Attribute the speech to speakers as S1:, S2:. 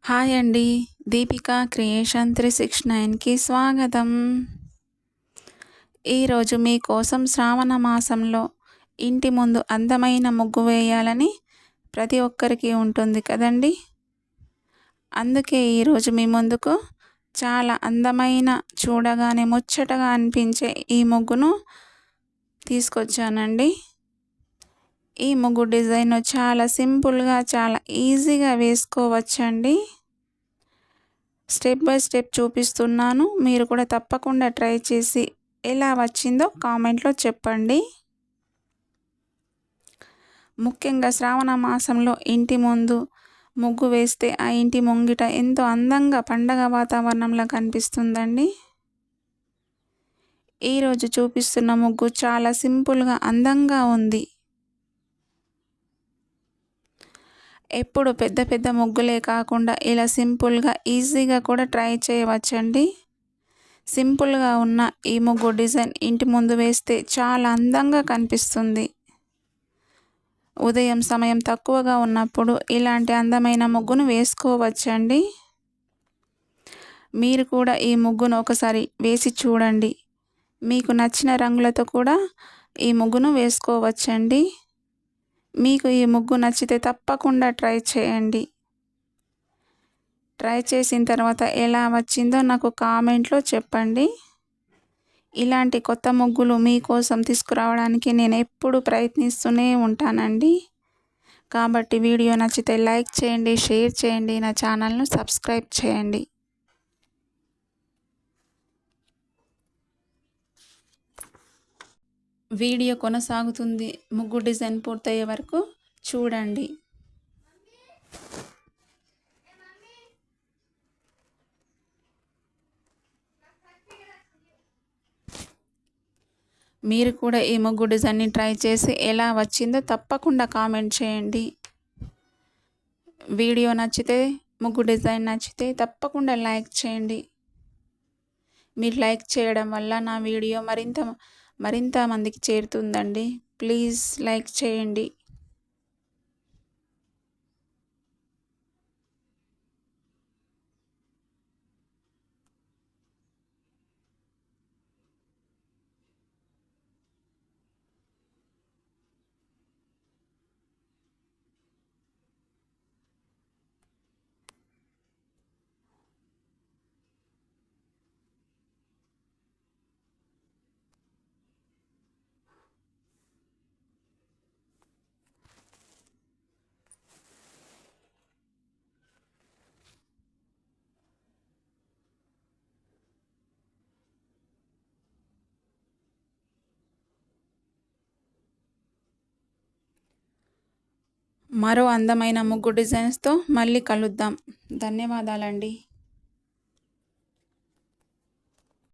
S1: Hi అండి. Deepika creation 369కి స్వాగతం. ఈరోజు మీకోసం శ్రావణ మాసంలో ఇంటి ముందు అందమైన ముగ్గు వేయాలని ప్రతి ఒక్కరికి ఉంటుంది కదండి. అందుకే ఈరోజు మీ ముందుకు చాలా అందమైన, చూడగానే ముచ్చటగా అనిపించే ఈ ముగ్గును తీసుకొచ్చానండి. ఈ ముగ్గు డిజైన్ చాలా సింపుల్గా, చాలా ఈజీగా వేసుకోవచ్చండి. స్టెప్ బై స్టెప్ చూపిస్తున్నాను. మీరు కూడా తప్పకుండా ట్రై చేసి ఎలా వచ్చిందో కామెంట్లో చెప్పండి. ముఖ్యంగా శ్రావణ మాసంలో ఇంటి ముందు ముగ్గు వేస్తే ఆ ఇంటి ముంగిట ఎంతో అందంగా పండగ వాతావరణంలా కనిపిస్తుందండి. ఈరోజు చూపిస్తున్న ముగ్గు చాలా సింపుల్గా, అందంగా ఉంది. ఎప్పుడు పెద్ద పెద్ద ముగ్గులే కాకుండా ఇలా సింపుల్గా, ఈజీగా కూడా ట్రై చేయవచ్చండి. సింపుల్గా ఉన్న ఈ ముగ్గు డిజైన్ ఇంటి ముందు వేస్తే చాలా అందంగా కనిపిస్తుంది. ఉదయం సమయం తక్కువగా ఉన్నప్పుడు ఇలాంటి అందమైన ముగ్గును వేసుకోవచ్చండి. మీరు కూడా ఈ ముగ్గును ఒకసారి వేసి చూడండి. మీకు నచ్చిన రంగులతో కూడా ఈ ముగ్గును వేసుకోవచ్చండి. మీకు ఈ ముగ్గు నచ్చితే తప్పకుండా ట్రై చేయండి. ట్రై చేసిన తర్వాత ఎలా వచ్చిందో నాకు కామెంట్లో చెప్పండి. ఇలాంటి కొత్త ముగ్గులు మీకోసం తీసుకురావడానికి నేను ఎప్పుడూ ప్రయత్నిస్తూనే ఉంటానండి. కాబట్టి వీడియో నచ్చితే లైక్ చేయండి, షేర్ చేయండి, నా ఛానల్ను సబ్స్క్రైబ్ చేయండి. వీడియో కొనసాగుతుంది. ముగ్గు డిజైన్ పూర్తయ్యే వరకు చూడండి. మీరు కూడా ఈ ముగ్గు డిజైన్ని ట్రై చేసి ఎలా వచ్చిందో తప్పకుండా కామెంట్ చేయండి. వీడియో నచ్చితే, ముగ్గు డిజైన్ నచ్చితే తప్పకుండా లైక్ చేయండి. మీరు లైక్ చేయడం వల్ల నా వీడియో మరింత మందికి చేరుతుందండి. ప్లీజ్ లైక్ చేయండి. మరో అందమైన ముగ్గు డిజైన్స్తో మళ్ళీ కలుద్దాం. ధన్యవాదాలండి.